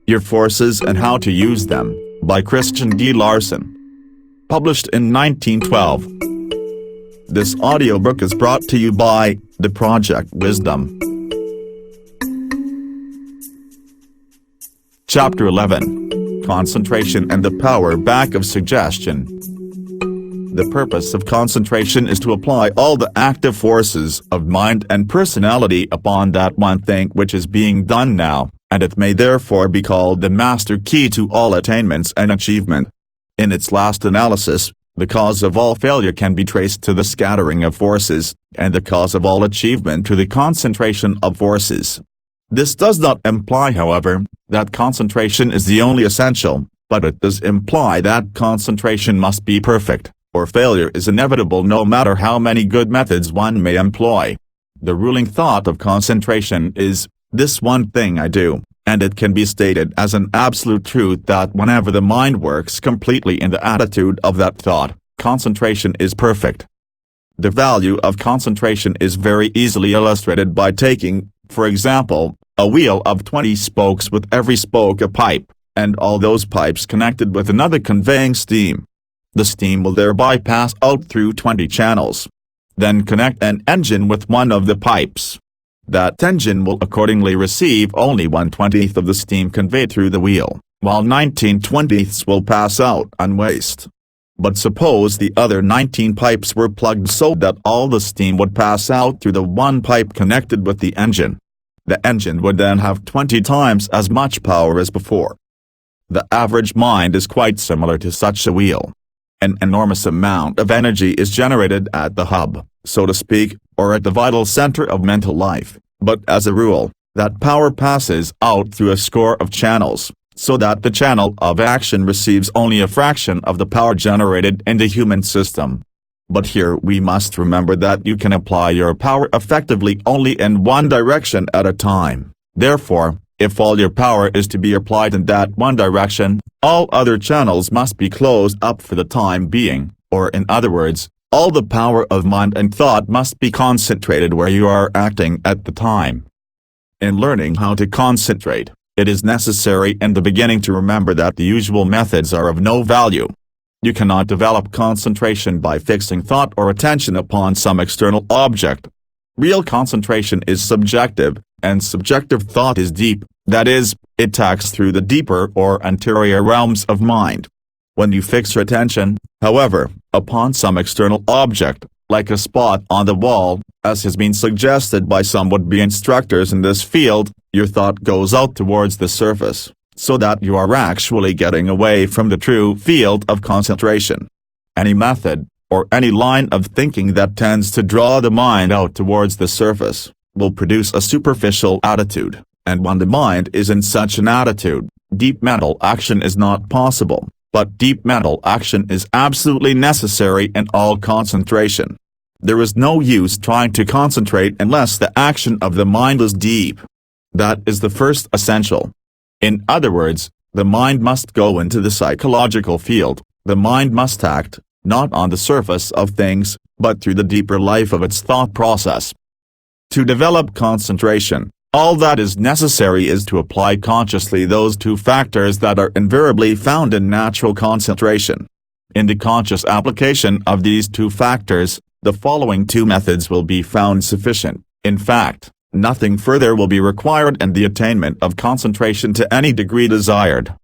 Your Forces and How to Use Them, by Christian D. Larson. Published in 1912. This audiobook is brought to you by the Project Wisdom. Chapter 11. Concentration and the Power Back of Suggestion. The purpose of concentration is to apply all the active forces of mind and personality upon that one thing which is being done now, and it may therefore be called the master key to all attainments and achievement. In its last analysis, the cause of all failure can be traced to the scattering of forces, and the cause of all achievement to the concentration of forces. This does not imply, however, that concentration is the only essential, but it does imply that concentration must be perfect, or failure is inevitable no matter how many good methods one may employ. The ruling thought of concentration is, "This one thing I do," and it can be stated as an absolute truth that whenever the mind works completely in the attitude of that thought, concentration is perfect. The value of concentration is very easily illustrated by taking, for example, a wheel of 20 spokes with every spoke a pipe, and all those pipes connected with another conveying steam. The steam will thereby pass out through 20 channels. Then connect an engine with one of the pipes. That engine will accordingly receive only 1/20th of the steam conveyed through the wheel, while 19/20ths will pass out unwaste. But suppose the other 19 pipes were plugged so that all the steam would pass out through the one pipe connected with the engine. The engine would then have 20 times as much power as before. The average mind is quite similar to such a wheel. An enormous amount of energy is generated at the hub, so to speak, or at the vital center of mental life, but as a rule, that power passes out through a score of channels, so that the channel of action receives only a fraction of the power generated in the human system. But here we must remember that you can apply your power effectively only in one direction at a time. Therefore, if all your power is to be applied in that one direction, all other channels must be closed up for the time being, or in other words, all the power of mind and thought must be concentrated where you are acting at the time. In learning how to concentrate, it is necessary in the beginning to remember that the usual methods are of no value. You cannot develop concentration by fixing thought or attention upon some external object. Real concentration is subjective, and subjective thought is deep, that is, it tacks through the deeper or anterior realms of mind. When you fix your attention, however, upon some external object, like a spot on the wall, as has been suggested by some would-be instructors in this field, your thought goes out towards the surface, so that you are actually getting away from the true field of concentration. Any method, or any line of thinking that tends to draw the mind out towards the surface, will produce a superficial attitude, and when the mind is in such an attitude, deep mental action is not possible. But deep mental action is absolutely necessary in all concentration. There is no use trying to concentrate unless the action of the mind is deep. That is the first essential. In other words, the mind must go into the psychological field, the mind must act, not on the surface of things, but through the deeper life of its thought process. To develop concentration, all that is necessary is to apply consciously those two factors that are invariably found in natural concentration. In the conscious application of these two factors, the following two methods will be found sufficient. In fact, nothing further will be required in the attainment of concentration to any degree desired.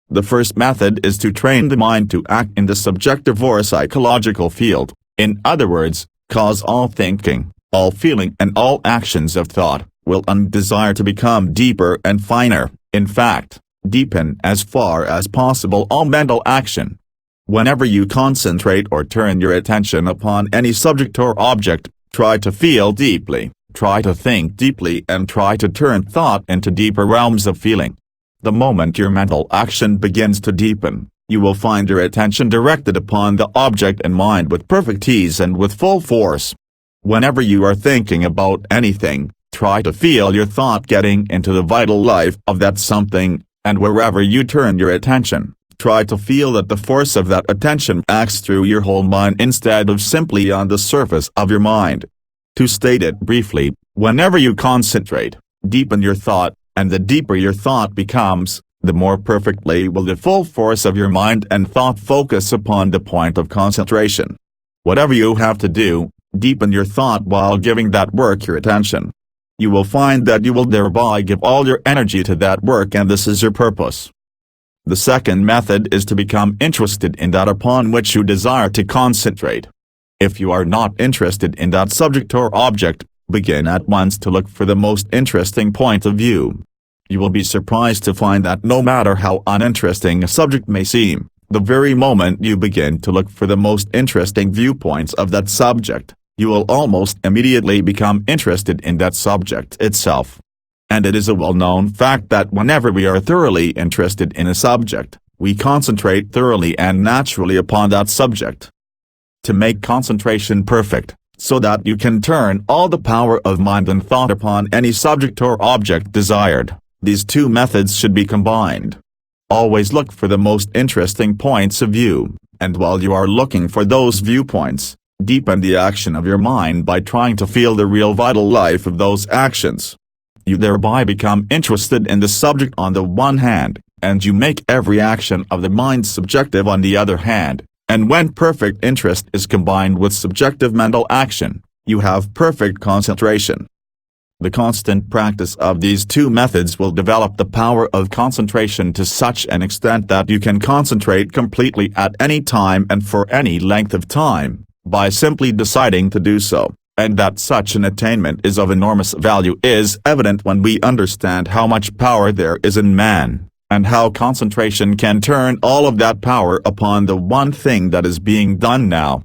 The first method is to train the mind to act in the subjective or psychological field, in other words, cause all thinking, all feeling and all actions of thought will desire to become deeper and finer, in fact, deepen as far as possible all mental action. Whenever you concentrate or turn your attention upon any subject or object, try to feel deeply, try to think deeply and try to turn thought into deeper realms of feeling. The moment your mental action begins to deepen, you will find your attention directed upon the object in mind with perfect ease and with full force. Whenever you are thinking about anything, try to feel your thought getting into the vital life of that something, and wherever you turn your attention, try to feel that the force of that attention acts through your whole mind instead of simply on the surface of your mind. To state it briefly, whenever you concentrate, deepen your thought, and the deeper your thought becomes, the more perfectly will the full force of your mind and thought focus upon the point of concentration. Whatever you have to do, deepen your thought while giving that work your attention. You will find that you will thereby give all your energy to that work, and this is your purpose. The second method is to become interested in that upon which you desire to concentrate. If you are not interested in that subject or object, begin at once to look for the most interesting point of view. You will be surprised to find that no matter how uninteresting a subject may seem, the very moment you begin to look for the most interesting viewpoints of that subject, you will almost immediately become interested in that subject itself. And it is a well-known fact that whenever we are thoroughly interested in a subject, we concentrate thoroughly and naturally upon that subject. To make concentration perfect, so that you can turn all the power of mind and thought upon any subject or object desired, these two methods should be combined. Always look for the most interesting points of view, and while you are looking for those viewpoints, deepen the action of your mind by trying to feel the real vital life of those actions. You thereby become interested in the subject on the one hand, and you make every action of the mind subjective on the other hand, and when perfect interest is combined with subjective mental action, you have perfect concentration. The constant practice of these two methods will develop the power of concentration to such an extent that you can concentrate completely at any time and for any length of time, by simply deciding to do so. And that such an attainment is of enormous value is evident when we understand how much power there is in man, and how concentration can turn all of that power upon the one thing that is being done now.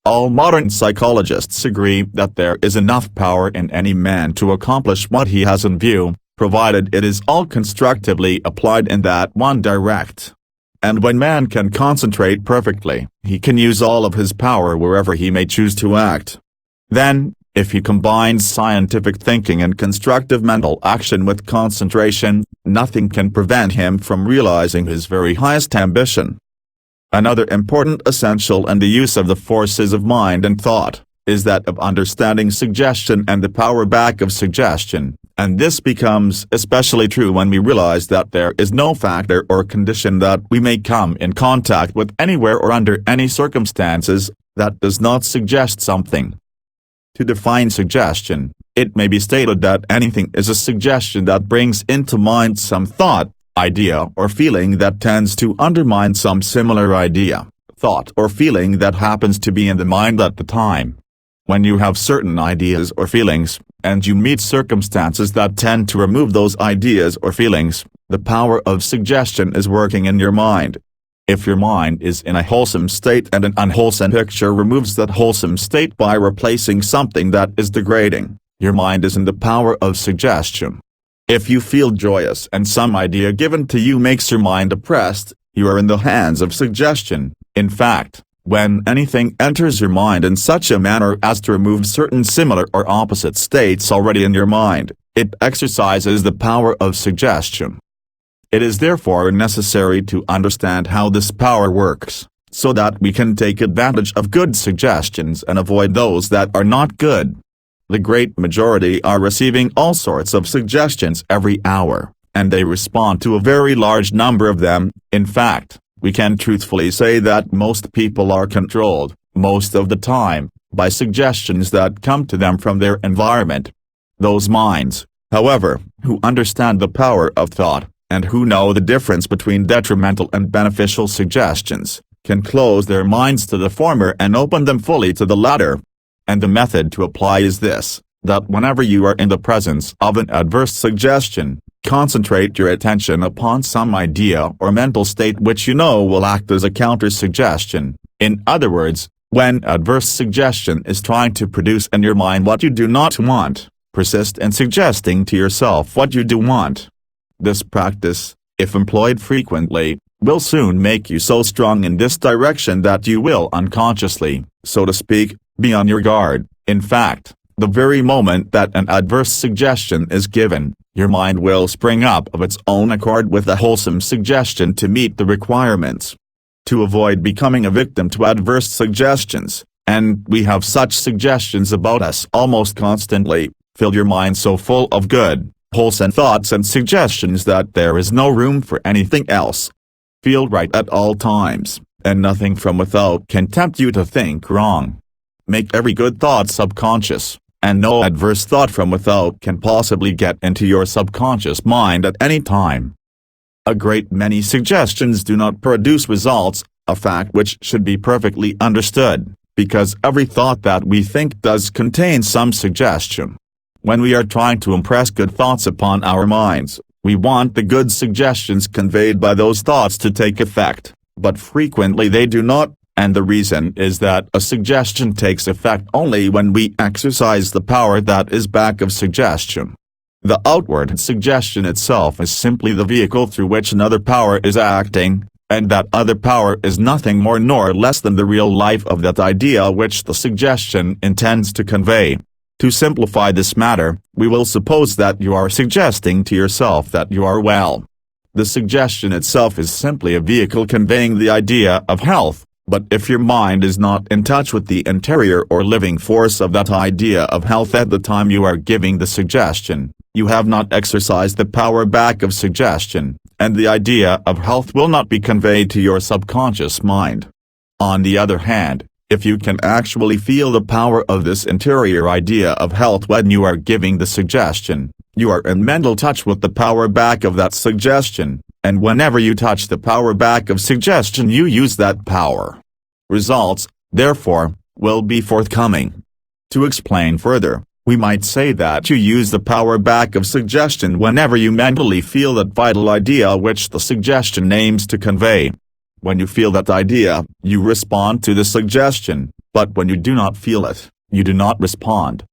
All modern psychologists agree that there is enough power in any man to accomplish what he has in view, provided it is all constructively applied in that one direct. And when man can concentrate perfectly, he can use all of his power wherever he may choose to act. Then, if he combines scientific thinking and constructive mental action with concentration, nothing can prevent him from realizing his very highest ambition. Another important essential in the use of the forces of mind and thought, is that of understanding suggestion and the power back of suggestion, and this becomes especially true when we realize that there is no factor or condition that we may come in contact with anywhere or under any circumstances, that does not suggest something. To define suggestion, it may be stated that anything is a suggestion that brings into mind some thought, idea or feeling that tends to undermine some similar idea, thought or feeling that happens to be in the mind at the time. When you have certain ideas or feelings, and you meet circumstances that tend to remove those ideas or feelings, the power of suggestion is working in your mind. If your mind is in a wholesome state and an unwholesome picture removes that wholesome state by replacing something that is degrading, your mind is in the power of suggestion. If you feel joyous and some idea given to you makes your mind oppressed, you are in the hands of suggestion. In fact, when anything enters your mind in such a manner as to remove certain similar or opposite states already in your mind, it exercises the power of suggestion. It is therefore necessary to understand how this power works, so that we can take advantage of good suggestions and avoid those that are not good. The great majority are receiving all sorts of suggestions every hour, and they respond to a very large number of them. In fact, we can truthfully say that most people are controlled, most of the time, by suggestions that come to them from their environment. Those minds, however, who understand the power of thought, and who know the difference between detrimental and beneficial suggestions, can close their minds to the former and open them fully to the latter. And the method to apply is this, that whenever you are in the presence of an adverse suggestion, concentrate your attention upon some idea or mental state which you know will act as a counter-suggestion. In other words, when adverse suggestion is trying to produce in your mind what you do not want, persist in suggesting to yourself what you do want. This practice, if employed frequently, will soon make you so strong in this direction that you will unconsciously, so to speak, be on your guard. In fact, the very moment that an adverse suggestion is given, your mind will spring up of its own accord with a wholesome suggestion to meet the requirements. To avoid becoming a victim to adverse suggestions, and we have such suggestions about us almost constantly, fill your mind so full of good, wholesome thoughts and suggestions that there is no room for anything else. Feel right at all times, and nothing from without can tempt you to think wrong. Make every good thought subconscious, and no adverse thought from without can possibly get into your subconscious mind at any time. A great many suggestions do not produce results, a fact which should be perfectly understood, because every thought that we think does contain some suggestion. When we are trying to impress good thoughts upon our minds, we want the good suggestions conveyed by those thoughts to take effect, but frequently they do not, and the reason is that a suggestion takes effect only when we exercise the power that is back of suggestion. The outward suggestion itself is simply the vehicle through which another power is acting, and that other power is nothing more nor less than the real life of that idea which the suggestion intends to convey. To simplify this matter, we will suppose that you are suggesting to yourself that you are well. The suggestion itself is simply a vehicle conveying the idea of health, but if your mind is not in touch with the interior or living force of that idea of health at the time you are giving the suggestion, you have not exercised the power back of suggestion, and the idea of health will not be conveyed to your subconscious mind. On the other hand, if you can actually feel the power of this interior idea of health when you are giving the suggestion, you are in mental touch with the power back of that suggestion, and whenever you touch the power back of suggestion you use that power. Results, therefore, will be forthcoming. To explain further, we might say that you use the power back of suggestion whenever you mentally feel that vital idea which the suggestion aims to convey. When you feel that idea, you respond to the suggestion, but when you do not feel it, you do not respond.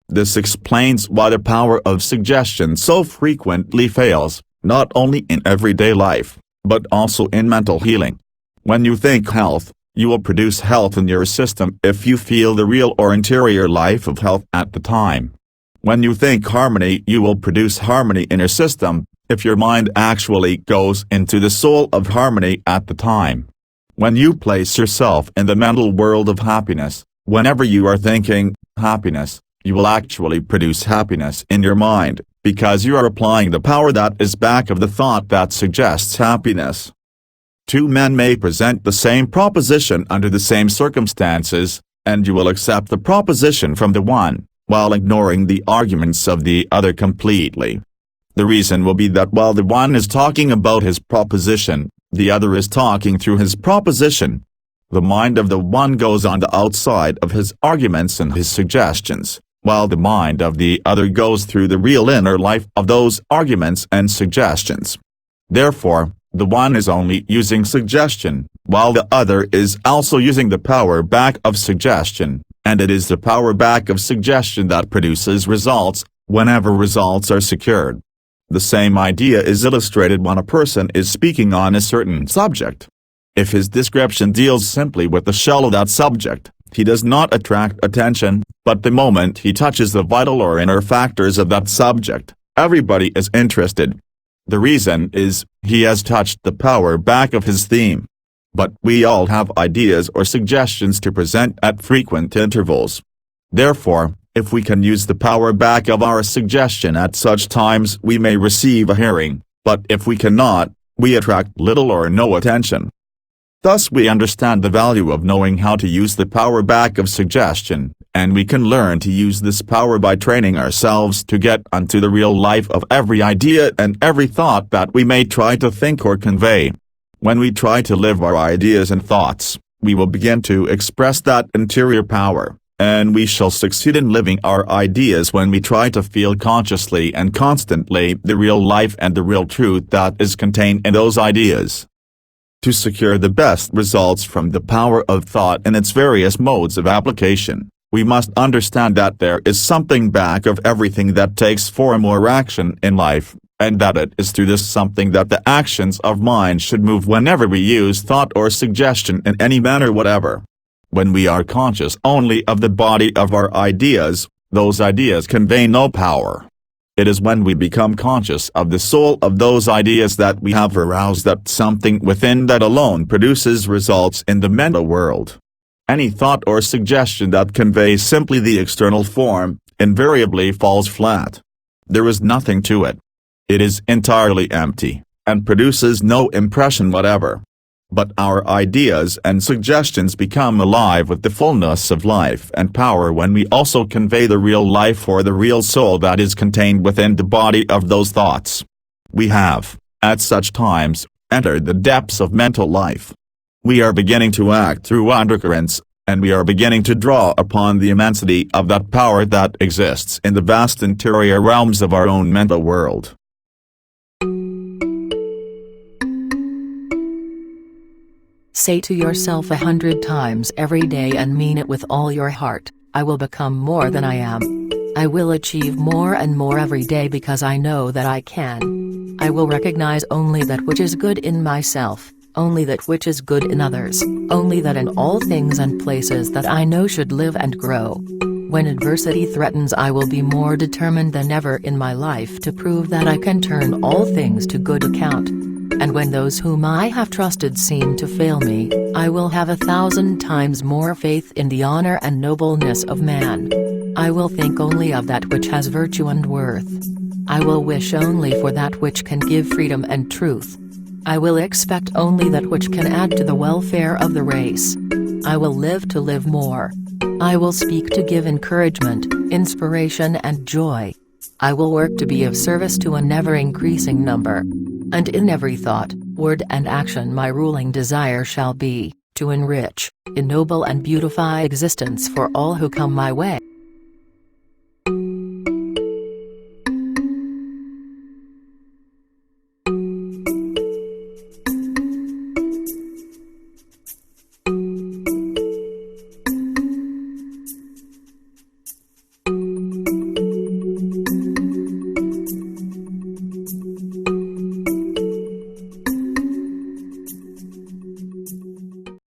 This explains why the power of suggestion so frequently fails, not only in everyday life, but also in mental healing. When you think health, you will produce health in your system if you feel the real or interior life of health at the time. When you think harmony, you will produce harmony in your system, if your mind actually goes into the soul of harmony at the time. When you place yourself in the mental world of happiness, whenever you are thinking happiness, you will actually produce happiness in your mind, because you are applying the power that is back of the thought that suggests happiness. Two men may present the same proposition under the same circumstances, and you will accept the proposition from the one, while ignoring the arguments of the other completely. The reason will be that while the one is talking about his proposition, the other is talking through his proposition. The mind of the one goes on the outside of his arguments and his suggestions, while the mind of the other goes through the real inner life of those arguments and suggestions. Therefore, the one is only using suggestion, while the other is also using the power back of suggestion, and it is the power back of suggestion that produces results, whenever results are secured. The same idea is illustrated when a person is speaking on a certain subject. If his description deals simply with the shell of that subject, he does not attract attention, but the moment he touches the vital or inner factors of that subject, everybody is interested. The reason is, he has touched the power back of his theme. But we all have ideas or suggestions to present at frequent intervals. Therefore, if we can use the power back of our suggestion at such times we may receive a hearing, but if we cannot, we attract little or no attention. Thus we understand the value of knowing how to use the power back of suggestion, and we can learn to use this power by training ourselves to get unto the real life of every idea and every thought that we may try to think or convey. When we try to live our ideas and thoughts, we will begin to express that interior power, and we shall succeed in living our ideas when we try to feel consciously and constantly the real life and the real truth that is contained in those ideas. To secure the best results from the power of thought in its various modes of application, we must understand that there is something back of everything that takes form or action in life, and that it is through this something that the actions of mind should move whenever we use thought or suggestion in any manner whatever. When we are conscious only of the body of our ideas, those ideas convey no power. It is when we become conscious of the soul of those ideas that we have aroused that something within that alone produces results in the mental world. Any thought or suggestion that conveys simply the external form, invariably falls flat. There is nothing to it. It is entirely empty, and produces no impression whatever. But our ideas and suggestions become alive with the fullness of life and power when we also convey the real life or the real soul that is contained within the body of those thoughts. We have, at such times, entered the depths of mental life. We are beginning to act through undercurrents, and we are beginning to draw upon the immensity of that power that exists in the vast interior realms of our own mental world. Say to yourself 100 times every day and mean it with all your heart, I will become more than I am. I will achieve more and more every day because I know that I can. I will recognize only that which is good in myself, only that which is good in others, only that in all things and places that I know should live and grow. When adversity threatens, I will be more determined than ever in my life to prove that I can turn all things to good account. And when those whom I have trusted seem to fail me, I will have 1,000 times more faith in the honor and nobleness of man. I will think only of that which has virtue and worth. I will wish only for that which can give freedom and truth. I will expect only that which can add to the welfare of the race. I will live to live more. I will speak to give encouragement, inspiration and joy. I will work to be of service to an ever-increasing number. And in every thought, word and action my ruling desire shall be, to enrich, ennoble and beautify existence for all who come my way.